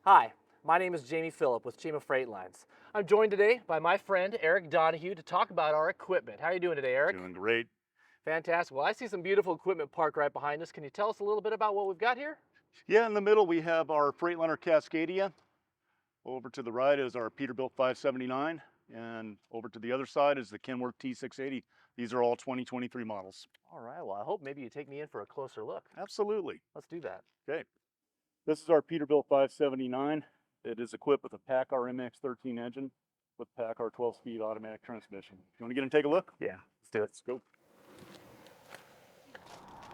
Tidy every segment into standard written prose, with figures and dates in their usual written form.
Hi, my name is Jamie Phillip with Cheema Freight Lines. I'm joined today by my friend Eric Donahue to talk about our equipment. How are you doing today, Eric? Doing great. Fantastic. Well, I see some beautiful equipment parked right behind us. Can you tell us a little bit about what we've got here? Yeah, in the middle we have our Freightliner Cascadia. Over to the right is our Peterbilt 579, and over to the other side is the Kenworth T680. These are all 2023 models. All right, well, I hope maybe you take me in for a closer look. Absolutely. Let's do that. Okay. This is our Peterbilt 579. It is equipped with a PACCAR MX-13 engine with PACCAR 12-speed automatic transmission. You want to get and take a look? Yeah, let's do it. Let's go.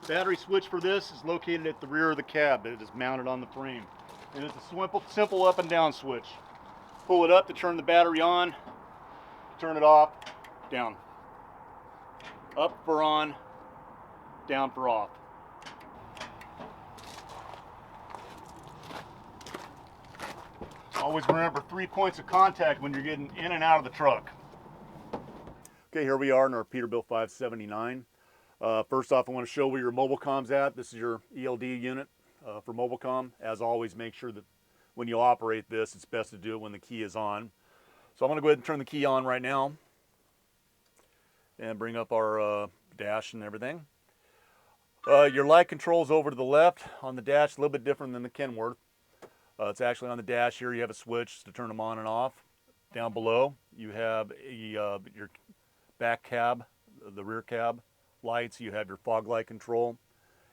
Battery switch for this is located at the rear of the cab. It is mounted on the frame. And it's a simple up and down switch. Pull it up to turn the battery on, turn it off, down. Up for on, down for off. Always remember 3 points of contact when you're getting in and out of the truck. Okay, here we are in our Peterbilt 579. First off, I want to show where your mobile com's at. This is your ELD unit for mobile com. As always, make sure that when you operate this, it's best to do it when the key is on. So I'm going to go ahead and turn the key on right now and bring up our dash and everything. Your light controls over to the left on the dash, a little bit different than the Kenworth. It's actually on the dash here. You have a switch to turn them on and off. Down below, you have your back cab, the rear cab lights. You have your fog light control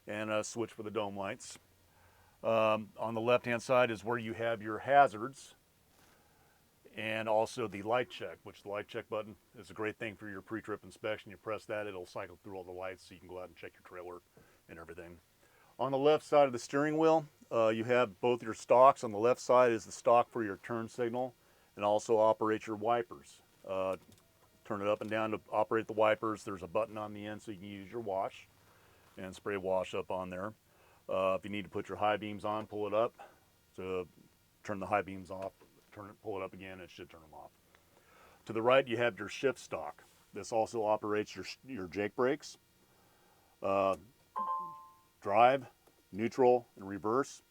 and a switch for the dome lights. On the left-hand side is where you have your hazards and also the light check, which the light check button is a great thing for your pre-trip inspection. You press that, it'll cycle through all the lights so you can go out and check your trailer and everything. On the left side of the steering wheel, you have both your stalks. On the left side is the stalk for your turn signal and also operate your wipers. Turn it up and down to operate the wipers. There's a button on the end so you can use your wash and spray wash up on there. If you need to put your high beams on, pull it up to turn the high beams off. Pull it up again, it should turn them off. To the right, you have your shift stalk. This also operates your Jake brakes, drive, neutral, and reverse.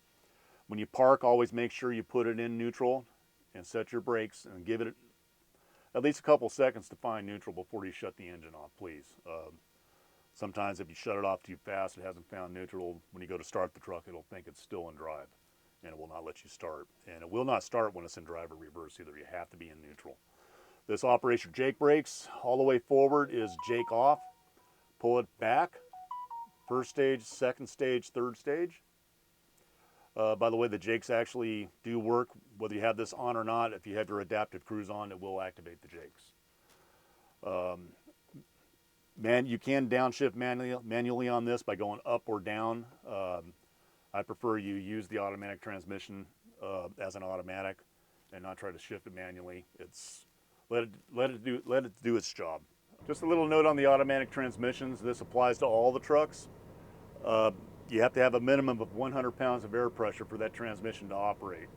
When you park, always make sure you put it in neutral and set your brakes and give it at least a couple seconds to find neutral before you shut the engine off, please. Sometimes if you shut it off too fast, it hasn't found neutral. When you go to start the truck, it'll think it's still in drive and it will not let you start. And it will not start when it's in drive or reverse either. You have to be in neutral. This operates your Jake brakes. All the way forward is Jake off. Pull it back. First stage, second stage, third stage. By the way, the Jakes actually do work whether you have this on or not. If you have your adaptive cruise on, it will activate the Jakes. You can downshift manually on this by going up or down. I prefer you use the automatic transmission as an automatic and not try to shift it manually. Let it do its job. Just a little note on the automatic transmissions. This applies to all the trucks. You have to have a minimum of 100 pounds of air pressure for that transmission to operate.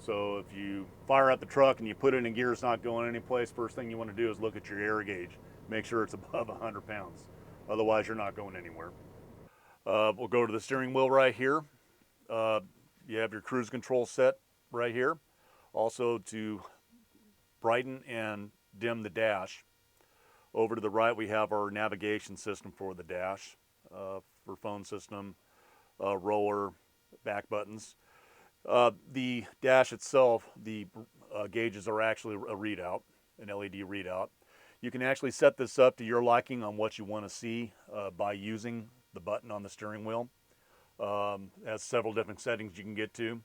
So if you fire up the truck and you put it in gear, it's not going anyplace, first thing you want to do is look at your air gauge. Make sure it's above 100 pounds. Otherwise, you're not going anywhere. We'll go to the steering wheel right here. You have your cruise control set right here. Also to brighten and dim the dash. Over to the right, we have our navigation system for the dash, for phone system, roller, back buttons. The dash itself, the gauges are actually a readout, an LED readout. You can actually set this up to your liking on what you want to see by using the button on the steering wheel. Has several different settings you can get to.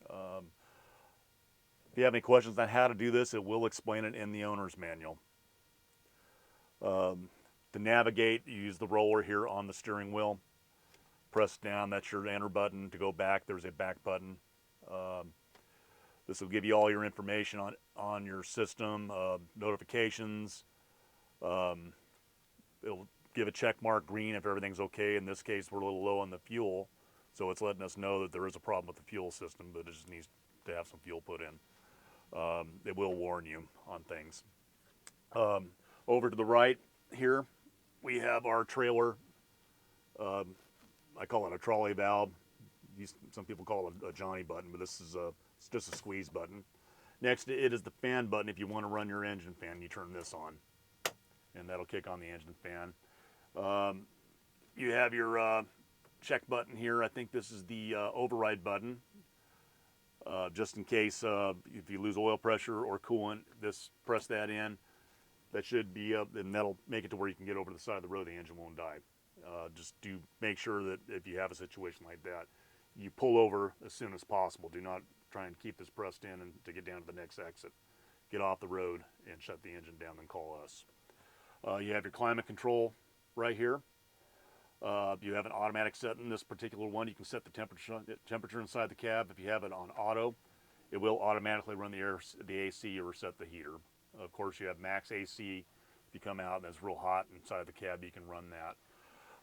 If you have any questions on how to do this, it will explain it in the owner's manual. To navigate, you use the roller here on the steering wheel. Press down, that's your enter button. To go back, there's a back button. This will give you all your information on your system, notifications. It'll give a check mark green if everything's okay. In this case, we're a little low on the fuel, so it's letting us know that there is a problem with the fuel system, but it just needs to have some fuel put in. It will warn you on things. Over to the right here, we have our trailer. I call it a trolley valve. Some people call it a Johnny button, but this is It's just a squeeze button. Next to it is the fan button. If you want to run your engine fan, you turn this on, and that'll kick on the engine fan. You have your check button here. I think this is the override button. Just in case if you lose oil pressure or coolant, press that in. That should be up, and that'll make it to where you can get over the side of the road. The engine won't die. Just do make sure that if you have a situation like that, you pull over as soon as possible. Do not try and keep this pressed in and to get down to the next exit. Get off the road and shut the engine down, then call us. You have your climate control right here. You have an automatic setting. This particular one, you can set the temperature inside the cab. If you have it on auto, it will automatically run the AC or set the heater. Of course, you have max AC. If you come out and it's real hot inside the cab, you can run that.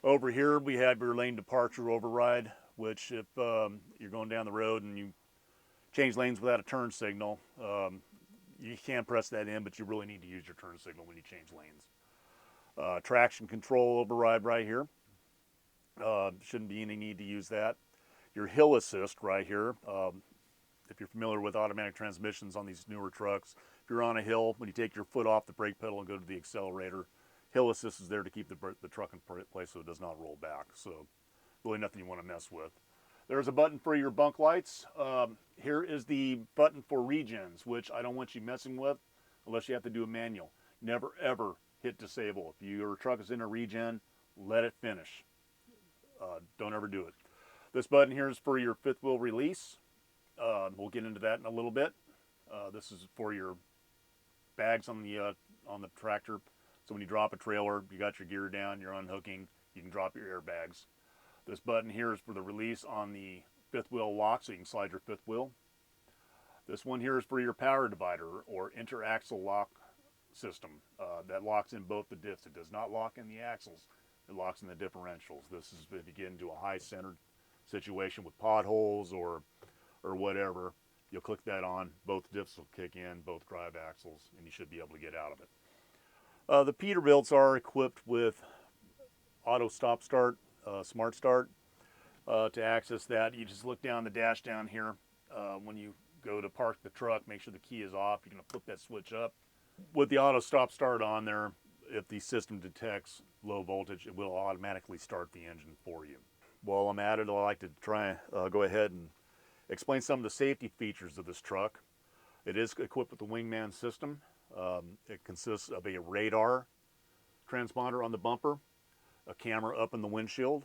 Over here, we have your lane departure override, which if you're going down the road and you change lanes without a turn signal, you can press that in, but you really need to use your turn signal when you change lanes. Traction control override right here. Shouldn't be any need to use that. Your hill assist right here. If you're familiar with automatic transmissions on these newer trucks, if you're on a hill, when you take your foot off the brake pedal and go to the accelerator, hill assist is there to keep the truck in place so it does not roll back. So really nothing you want to mess with. There's a button for your bunk lights. Here is the button for regens, which I don't want you messing with unless you have to do a manual. Never ever hit disable. If your truck is in a regen, let it finish. Don't ever do it. This button here is for your fifth wheel release. We'll get into that in a little bit. This is for your bags on the tractor. So when you drop a trailer, you got your gear down, you're unhooking, you can drop your airbags. This button here is for the release on the fifth wheel lock, so you can slide your fifth wheel. This one here is for your power divider or interaxle lock system. That locks in both the diffs. It does not lock in the axles. It locks in the differentials. This is if you get into a high-centered situation with potholes or whatever. You'll click that on. Both diffs will kick in, both drive axles, and you should be able to get out of it. The Peterbilts are equipped with auto stop start, smart start. To access that, you just look down the dash down here. When you go to park the truck, make sure the key is off. You're going to flip that switch up. With the auto stop start on there, if the system detects low voltage, it will automatically start the engine for you. While I'm at it, I'd like to try go ahead and explain some of the safety features of this truck. It is equipped with the Wingman system. It consists of a radar transponder on the bumper, a camera up in the windshield,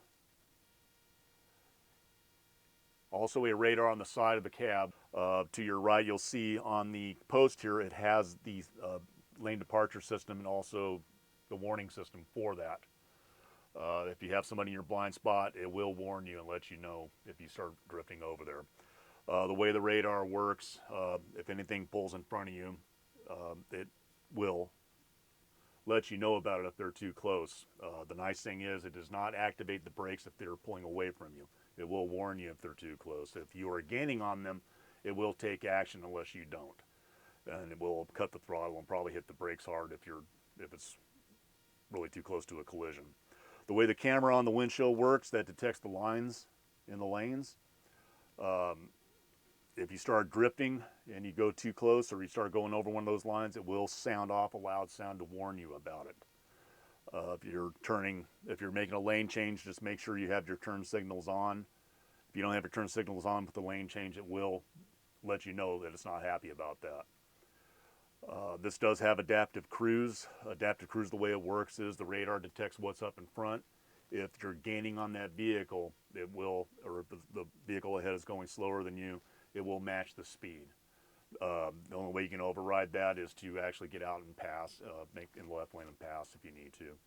also a radar on the side of the cab. To your right, you'll see on the post here, it has the lane departure system and also the warning system for that. If you have somebody in your blind spot, it will warn you and let you know if you start drifting over there. The way the radar works, if anything pulls in front of you, it will let you know about it if they're too close. The nice thing is it does not activate the brakes if they're pulling away from you. It will warn you if they're too close. If you are gaining on them, it will take action unless you don't. And it will cut the throttle and probably hit the brakes hard if it's really too close to a collision. The way the camera on the windshield works, that detects the lines in the lanes. If you start drifting and you go too close or you start going over one of those lines, it will sound off a loud sound to warn you about it. If you're making a lane change, just make sure you have your turn signals on. If you don't have your turn signals on with the lane change, it will let you know that it's not happy about that. This does have adaptive cruise. Adaptive cruise, the way it works is the radar detects what's up in front. If you're gaining on that vehicle, it will, or if the vehicle ahead is going slower than you, it will match the speed. The only way you can override that is to actually get out and pass, make in the left lane and pass if you need to.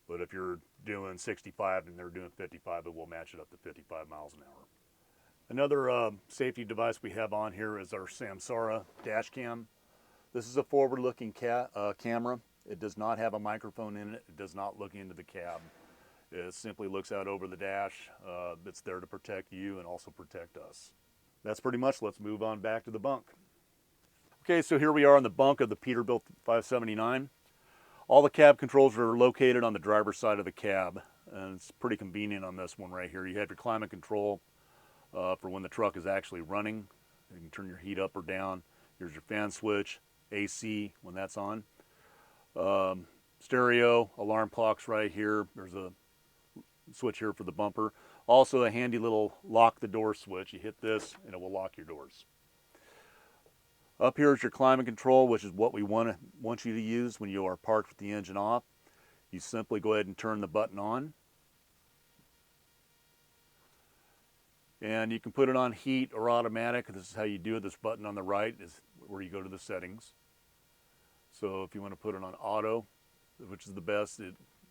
But if you're doing 65 and they're doing 55, it will match it up to 55 miles an hour. Another safety device we have on here is our Samsara dash cam. This is a forward-looking camera. It does not have a microphone in it. It does not look into the cab. It simply looks out over the dash. It's there to protect you and also protect us. That's pretty much. Let's move on back to the bunk. Okay, so here we are on the bunk of the Peterbilt 579. All the cab controls are located on the driver's side of the cab, and it's pretty convenient on this one right here. You have your climate control for when the truck is actually running. You can turn your heat up or down. Here's your fan switch, AC when that's on. Stereo, alarm clocks right here. There's a switch here for the bumper. Also a handy little lock the door switch. You hit this and it will lock your doors. Up here is your climate control, which is what we want you to use when you are parked with the engine off. You simply go ahead and turn the button on. And you can put it on heat or automatic. This is how you do it. This button on the right is where you go to the settings. So if you want to put it on auto, which is the best,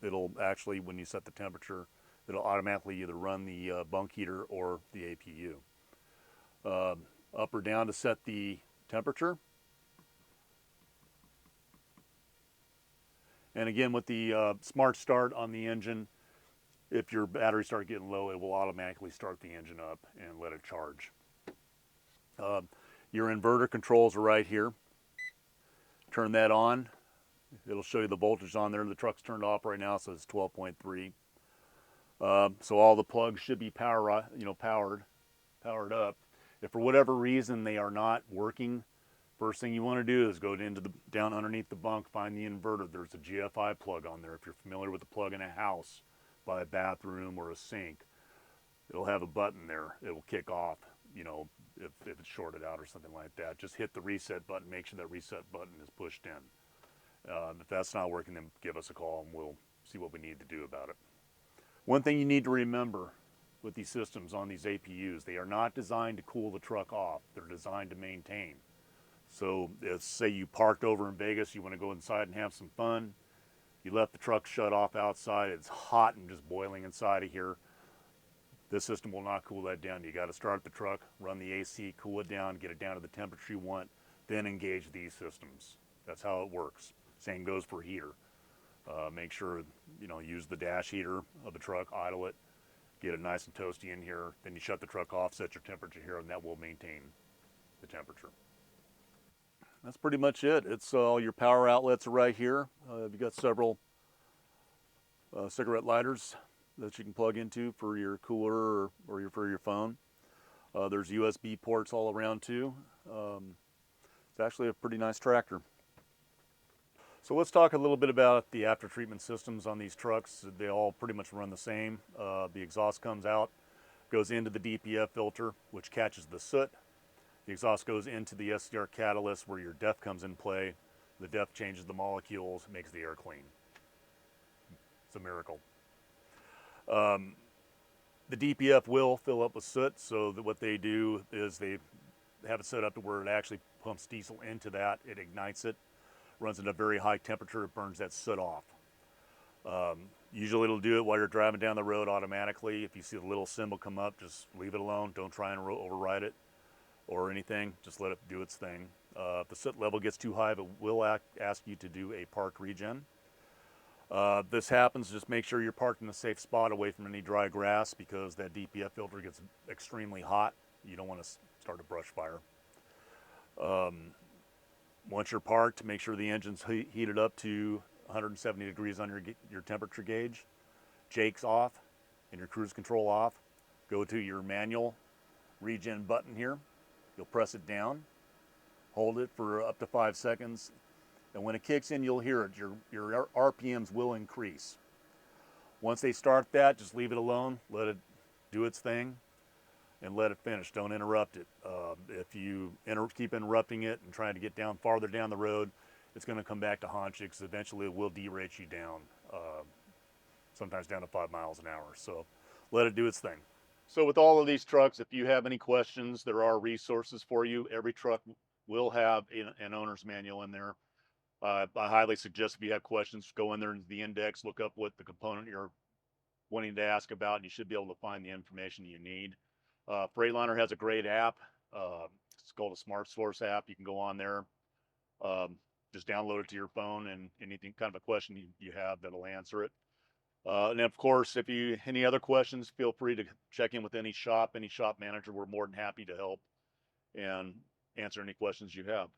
it'll actually, when you set the temperature, it'll automatically either run the bunk heater or the APU. Up or down to set the temperature. And again, with the smart start on the engine, if your batteries start getting low, it will automatically start the engine up and let it charge. Your inverter controls are right here. Turn that on. It'll show you the voltage on there. The truck's turned off right now, so it's 12.3. So all the plugs should be powered up. If for whatever reason they are not working, first thing you want to do is go down underneath the bunk, find the inverter. There's a GFI plug on there. If you're familiar with the plug in a house, by a bathroom or a sink, it'll have a button there. It will kick off, if it's shorted out or something like that. Just hit the reset button, make sure that reset button is pushed in. If that's not working, then give us a call and we'll see what we need to do about it. One thing you need to remember with these systems on these APUs, they are not designed to cool the truck off. They're designed to maintain. So if, say you parked over in Vegas, you want to go inside and have some fun, you left the truck shut off outside, it's hot and just boiling inside of here, this system will not cool that down. You got to start the truck, run the AC, cool it down, get it down to the temperature you want, then engage these systems. That's how it works. Same goes for heater. Make sure, use the dash heater of the truck, idle it, get it nice and toasty in here, then you shut the truck off, set your temperature here, and that will maintain the temperature. That's pretty much it. It's all your power outlets are right here. You've got several cigarette lighters that you can plug into for your cooler or for your phone. There's USB ports all around too. It's actually a pretty nice tractor. So let's talk a little bit about the after treatment systems on these trucks. They all pretty much run the same. The exhaust comes out, goes into the DPF filter, which catches the soot. The exhaust goes into the SCR catalyst where your DEF comes in play. The DEF changes the molecules, makes the air clean. It's a miracle. The DPF will fill up with soot, so that what they do is they have it set up to where it actually pumps diesel into that. It ignites it, runs at a very high temperature, it burns that soot off. Usually it'll do it while you're driving down the road automatically. If you see the little symbol come up, just leave it alone. Don't try and override it or anything. Just let it do its thing. If the soot level gets too high, it will ask you to do a park regen. This happens, just make sure you're parked in a safe spot away from any dry grass because that DPF filter gets extremely hot. You don't want to start a brush fire. Once you're parked, make sure the engine's heated up to 170 degrees on your temperature gauge. Jake's off and your cruise control off. Go to your manual regen button here. You'll press it down, hold it for up to 5 seconds, and when it kicks in, you'll hear it. Your RPMs will increase. Once they start that, just leave it alone, let it do its thing, and let it finish. Don't interrupt it. If you keep interrupting it and trying to get farther down the road, it's going to come back to haunt you because eventually it will derate you down, sometimes down to 5 miles an hour. So let it do its thing. So with all of these trucks, if you have any questions, there are resources for you. Every truck will have an owner's manual in there. I highly suggest if you have questions, go in there into the index, look up what the component you're wanting to ask about, and you should be able to find the information you need. Freightliner has a great app. It's called a Smart Source app. You can go on there, just download it to your phone, and anything kind of a question you have, that'll answer it. And of course, if any other questions, feel free to check in with any shop manager. We're more than happy to help and answer any questions you have.